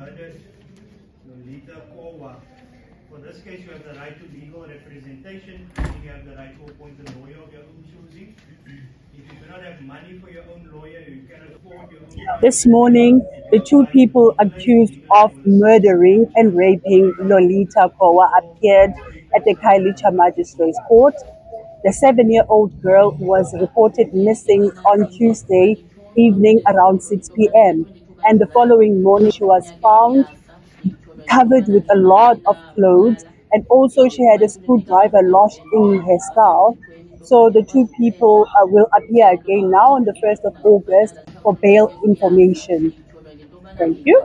murdered Lolitha Kowa. For this case, you have the right to legal representation. You have the right to appoint a lawyer of your own choosing. If you do not have money for your own lawyer, you cannot afford your own lawyer. This morning, the two people accused of murdering and raping Lolitha Kowa appeared at the Khayelitsha Magistrate's Court. The 7-year-old girl was reported missing on Tuesday evening around 6 p.m. And the following morning, she was found covered with a lot of clothes, and also she had a screwdriver lodged in her skull. So the two people will appear again now on the 1st of August for bail information. Thank you.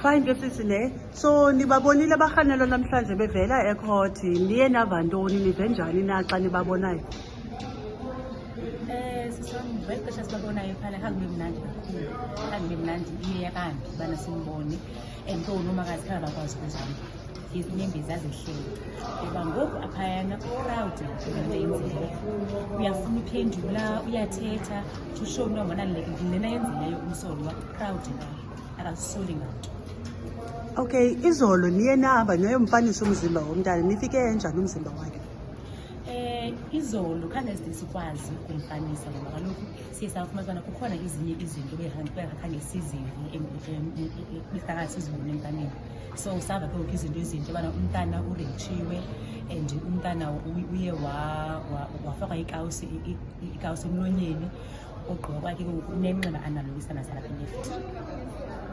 Fine, Gefisine. So, nibabonile bakhanelo namhlanje bevela ecourt. Niye nava ntoni nive njani na xa nibabonayo? Sisonke sibabonayo phana kangibe mnandi kakhulu. Kangibe mnandi iye kanti bana simbone ento nomakazi khaba bakwazi ukuzama. Izinyembezi azihleli. Ngoba ngoku aphayana proud ngento yenzileyo. Uyafuna uphendula, uyathetha, to show nobona lena yenzileyo umsolwa proud ngayo. Akasisoli nganto. Okay, izolo niye nahamba niyomfanisa umzimba womntana, nifike enjani umzimba wakhe? Izolo khange sikwazi ukumfanisa ngoba kaloku siye safumana kukhona ezinye izinto bekhange sizive phakathi sizibone emntaneni. So sava ke ngoku izinto ezinto bana umntana urechiwe and umntana uye wafakwa ikawusi emlonyeni, ogqiba kwakhe unenxeba analogisa nasalapha left.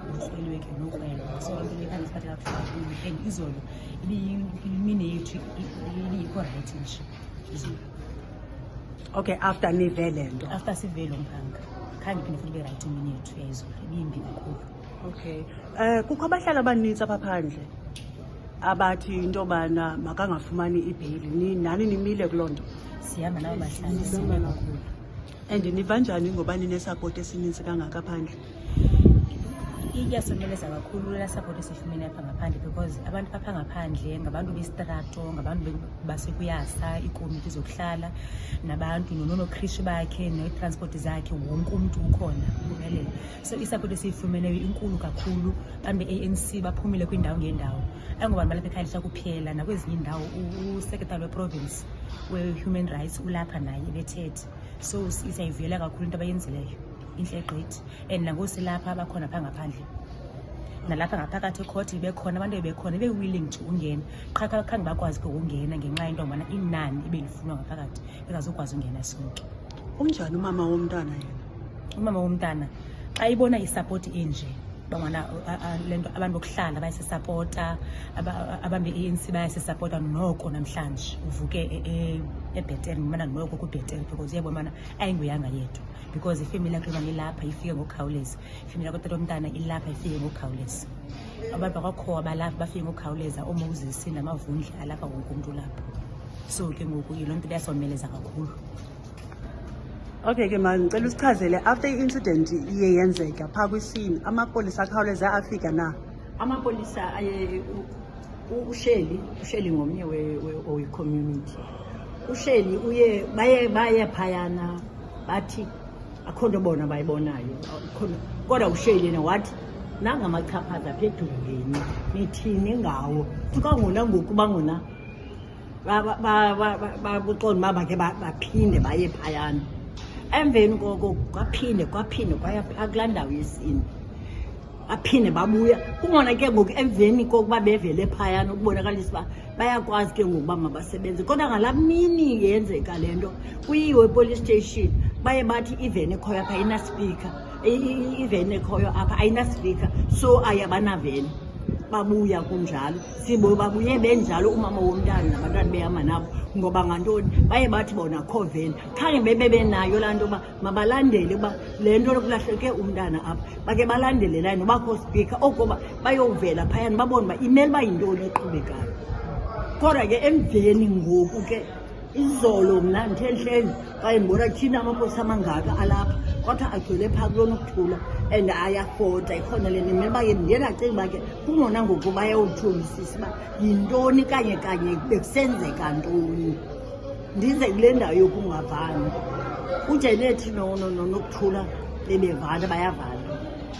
Uhleliwe ke nokrelo. So into lekhanda siphathe kakhulu and izolo imini yethu ibiyikho right nje. Okay, after nivele nto. After sivele umphanga khange phinde futhi be right imini yethu yayizolo ibimbi kakhulu. Okay. Kukho abahlali abaninzi apha phandle abathi into bana makangafumani ibheli. Nani nimile kuloo nto? Sihamba nabo bahlali sihamba kakhulu. And niva njani ngoba ninesapoti esininzi kangaka phandle? Iyasondeleza kakhulu la support esifumene apha ngaphandle because abantu apha ngaphandle ngabantu bestrato, ngabantu basekuyasa, ikomiti zokuhlala nabantu nonokhrishi bakhe netransport zakhe, wonke umuntu ukhona ubumelela. So isupport esifumeneyo inkulu kakhulu. Bantu be-ANC baphumile kwindawo ngendawo. Ayingobantu balapha eKhayelitsha kuphela, nakwezinye indawo uSecretary we-Province we-Human Rights ulapha naye bethethe. So siyayivuyela kakhulu into abayenzileyo. Inhle gqithi and nangosilapha abakhona pha ngaphandle nalapha ngaphakathi ecourt bekhona abantu bekhona be-willing to ungena qha khange bakwazi ukungena ngenxa yento ngobana inani ibelifunwa ngaphakathi bekazokwazi ungena sonke. Unjani umama womntana yena? Umama womntana xa ibona isupport enje bangona lento abantu bokuhlala bayasisupporta, abantu be-ANC bayasisupporta noko namhlanje uvuke ebhetele ngomana noko kubhetele because uyabona mana ayinguyanga yethu because ifamily yakhe manje ilapha ifike ngokukhawuleza, ifamily yakhe tata omntana ilapha ifike ngokukhawuleza, abantu bakho abalapha bafike ngokukhawuleza, oMoses namavundla alapha wonke umuntu lapha. So ke ngoku yilo nto yasomeleza kakhulu. Okay ke man, ngicela usichazele after i-incident iye yenzeka pha kwisini amapolisa akhawuleza afika na? Amapolisa aye usheli ngomnye we-community. Usheli uye baye phayana bathi akhonto bona bayibonayo kodwa usheli yena wathi nangamachaphaza apha edongeni nithini ngawo kangona ngoku bangona babuqonda bakhe baphinde baye phayana. Emveni koko kwaphinde kwaya kulaa ndawo yesini aphinde babuya kungona ke ngoku emveni kokuba bevele phayana ukubonakalisa uba bayakwazi ke ngoku uba mabasebenze. Kodwa ngalaa mini yenzeka le nto kuyiwe police station baye bathi iveni ekhoyo apha ayinaspika, iveni ekhoyo apha ayinaspika, so ayabanaveni. babuya kunjalo sibo babuye benjalo umama womntana nabantwana behamba nabo ngoba ngantoni baye bathi bona khoveni khange bebenayo laa nto uba mabalandele uba le nto kulahleke umntana apha bake balandele layo noba co-speaker okoba bayovela phayana babone uba imele uba yintoni eqhubekayo kodwa ke emveni ngoku ke izolo mna ndithenhleni kwaye ndibona thina amapolisa amangaka alapha kodwa agcwele phaa kulona ukuthula and ayafota ikhona le nimele uba ndiye ndacinga uba ke kungona ngoku bayawutholisisa uba yintoni kanye bekusenzeka ntoni ndize kule ndawo yokungavani ujenethi nokuthula bebevana bayavala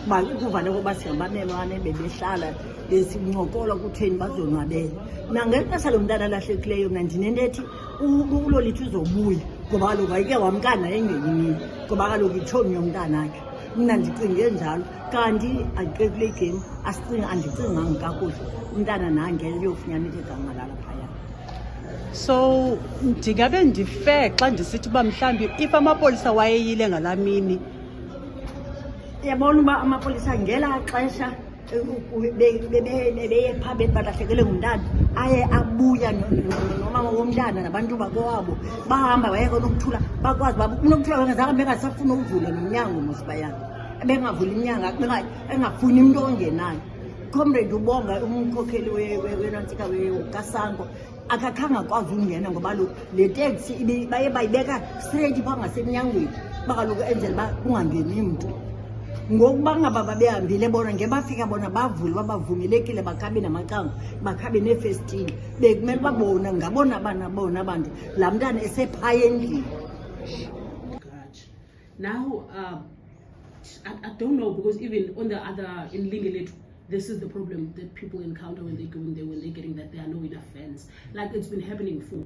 uba ukuvana koba singabamelwane bebehlala besincokola kutheni bazonwabela nangexesha lo mntana alahlekileyo mna ndinento ethi ulolitha uzobuya ngoba kaloku ayike wamkana engenyimini ngoba kaloku itshoni yomntanakhe mna ndicinge njalo kanti ayiqekule igame andicinganga kakuhle umntana nangele yofunyanisa igama lala phaya. So ndingabe ndife xa ndisithi uba mhlawumbi if amapolisa wayeyile ngalaa mini yabona uba amapolisa ngelaa xesha beye phaa balahlekelwe ngumntana aye abuya nomama womntana nabantu bakowabo bahamba bayeka unokuthula bakwazi uba unokuthula bengazange bengasafuna ukuvula nomnyango mosibayana bengavula inyanga engafuni umntu ongenayo. Comrade ubonga umkhokheli wenantsika kasango akakhange akwazi ungena ngoba kaloku le teksi baye bayibeka straight phaa ngasemnyangweni uba kaloku enzela uba kungangeni mntu ngokuba ngaba babehambile bona ngebafika bona bavule babavumelekile bakhabe namacango bakhabe neefestile bekumele babona ngabona bona abantu laa mntana esephaya endlini. Now, I don't know, because even on the other, in Lingelet, this is the problem that people encounter when they go in there, when they're getting that there are no enough fans. Like it's been happening for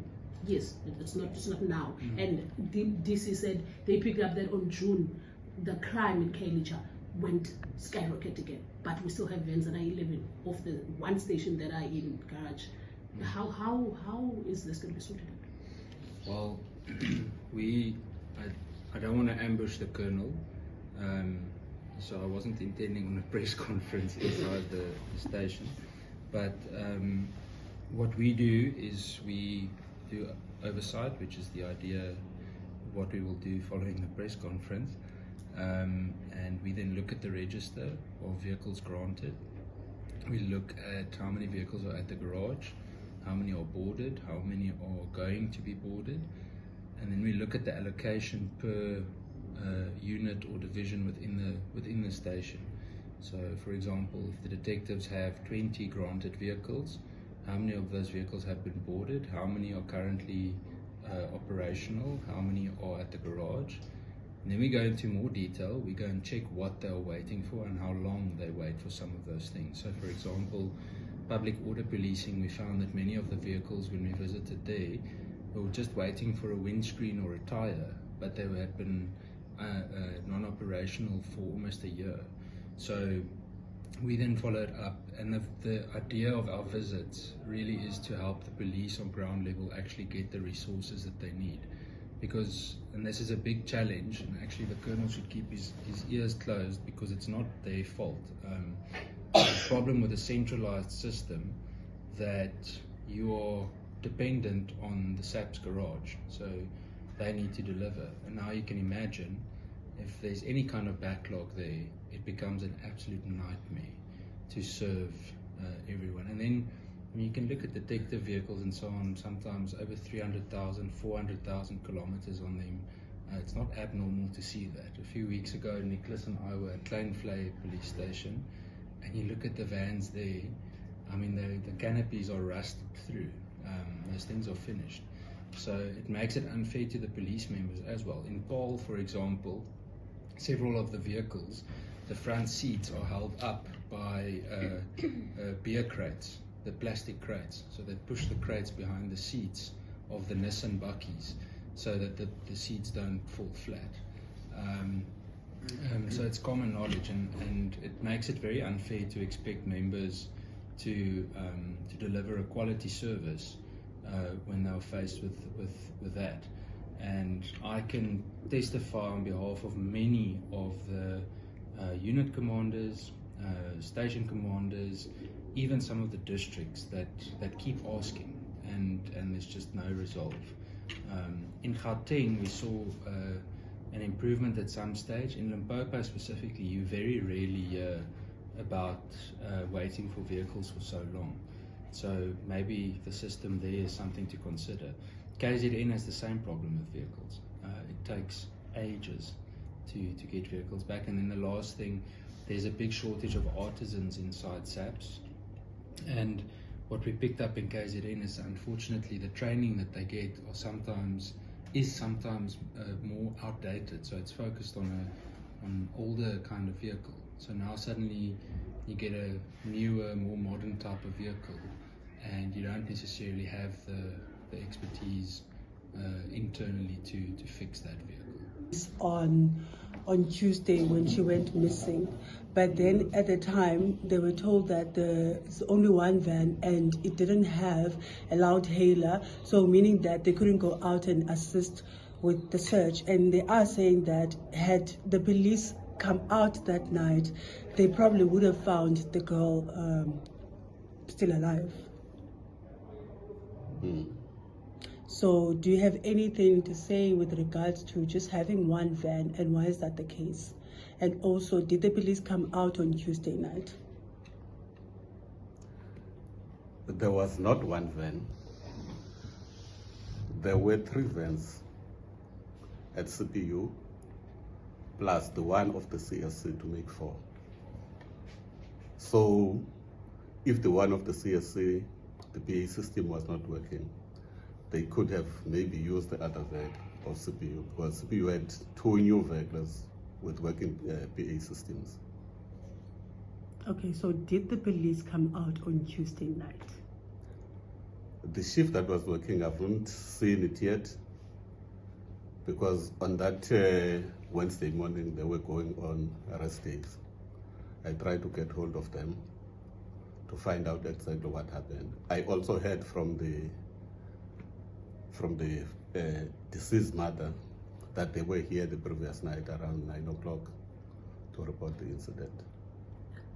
years, it's not now. And DC said they picked up that on June, the crime in Khayelitsha went skyrocket again. But we still have vans that are 11 off the one station that are in Garage. How is this going to be sorted out? Well, I don't want to ambush the Colonel, so I wasn't intending on a press conference inside the station. But what we do is we do oversight, which is the idea of what we will do following the press conference. And we then look at the register of vehicles granted. We look at how many vehicles are at the garage, how many are boarded, how many are going to be boarded, and then we look at the allocation per unit or division within the station. So, for example, if the detectives have 20 granted vehicles, how many of those vehicles have been boarded, how many are currently operational, how many are at the garage. And then we go into more detail. We go and check what they're waiting for and how long they wait for some of those things. So, for example, public order policing, we found that many of the vehicles when we visited there were just waiting for a windscreen or a tire, but they had been non-operational for almost a year. So we then followed up, and the idea of our visits really is to help the police on ground level actually get the resources that they need. Because, and this is a big challenge, and actually the Colonel should keep his ears closed because it's not their fault. It's a problem with a centralized system that you are dependent on the SAPS garage, so they need to deliver. And now you can imagine if there's any kind of backlog there, it becomes an absolute nightmare to serve everyone. And then you can look at detective vehicles and so on, sometimes over 300,000, 400,000 kilometers on them. It's not abnormal to see that. A few weeks ago, Nicholas and I were at Kleinvlei police station, and you look at the vans there, I mean, the canopies are rusted through. Those things are finished. So it makes it unfair to the police members as well. In Paul, for example, several of the vehicles, the front seats are held up by beer crates, the plastic crates. So they push the crates behind the seats of the Nissan bakkies so that the seats don't fall flat. So it's common knowledge, and it makes it very unfair to expect members to deliver a quality service when they're faced with that. And I can testify on behalf of many of the unit commanders, station commanders, even some of the districts that keep asking, and there's just no resolve. In Gauteng, we saw an improvement at some stage. In Limpopo specifically, you very rarely hear about waiting for vehicles for so long. So maybe the system there is something to consider. KZN has the same problem with vehicles. It takes ages to get vehicles back. And then the last thing, there's a big shortage of artisans inside SAPS. And what we picked up in KZN is, unfortunately, the training that they get is sometimes more outdated. So it's focused on an older kind of vehicle. So now suddenly you get a newer, more modern type of vehicle, and you don't necessarily have the expertise internally to fix that vehicle. On Tuesday when she went missing, but then at the time they were told that there's only one van and it didn't have a loud hailer, so meaning that they couldn't go out and assist with the search. And they are saying that had the police come out that night, they probably would have found the girl still alive. So do you have anything to say with regards to just having one van, and why is that the case? And also, did the police come out on Tuesday night? There was not one van. There were 3 vans at CPU, plus the one of the CSC to make 4. So if the one of the CSC, the PA system was not working, they could have maybe used the other vehicle of CPU, because CPU had 2 new vehicles with working PA systems. Okay, so did the police come out on Tuesday night? The shift that was working, I haven't seen it yet, because on that Wednesday morning they were going on arrest days. I tried to get hold of them to find out exactly what happened. I also heard from the deceased mother that they were here the previous night around 9 o'clock to report the incident.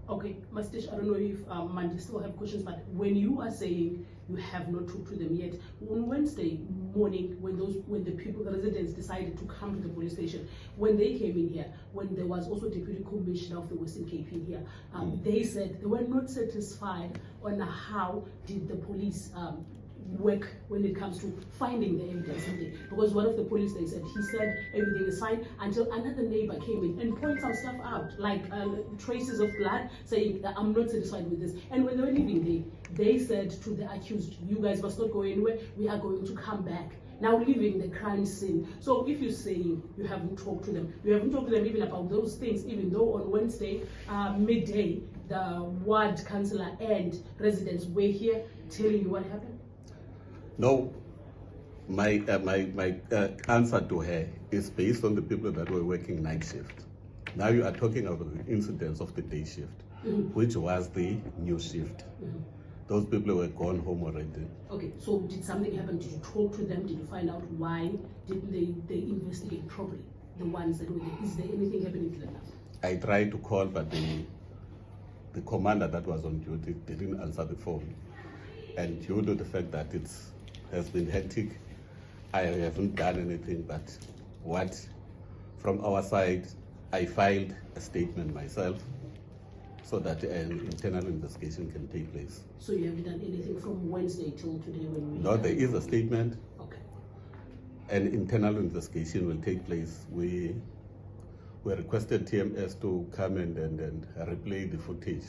Okay, Mastish, I don't know if Mandy still have questions, but when you are saying you have not talked to them yet, on Wednesday morning, when the residents decided to come to the police station, when they came in here, when there was also Deputy Commissioner of the Western Cape in here, they said they were not satisfied on how did the police work when it comes to finding the evidence. Because one of the police, he said everything is fine until another neighbor came in and pointed some stuff out, like traces of blood, saying that I'm not satisfied with this. And when they were leaving there, they said to the accused, you guys must not go anywhere, we are going to come back. Now leaving the crime scene. So if you say you haven't talked to them, you haven't talked to them even about those things, even though on Wednesday midday the ward councillor and residents were here telling you what happened? No, my answer to her is based on the people that were working night shift. Now you are talking about the incidents of the day shift, which was the new shift. Those people were gone home already. Okay, so did something happen? Did you talk to them? Did you find out why? Didn't they investigate properly? The ones that were there? Is there anything happening to them now? I tried to call, but the commander that was on duty didn't answer the phone. And due to the fact that it has been hectic, I haven't done anything but what, from our side, I filed a statement myself so that an internal investigation can take place. So you haven't done anything from Wednesday till today when we... No, there is a statement. Okay. An internal investigation will take place. We requested TMS to come and replay the footage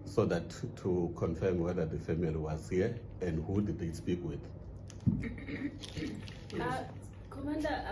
so that to confirm whether the family was here and who did they speak with. Commander,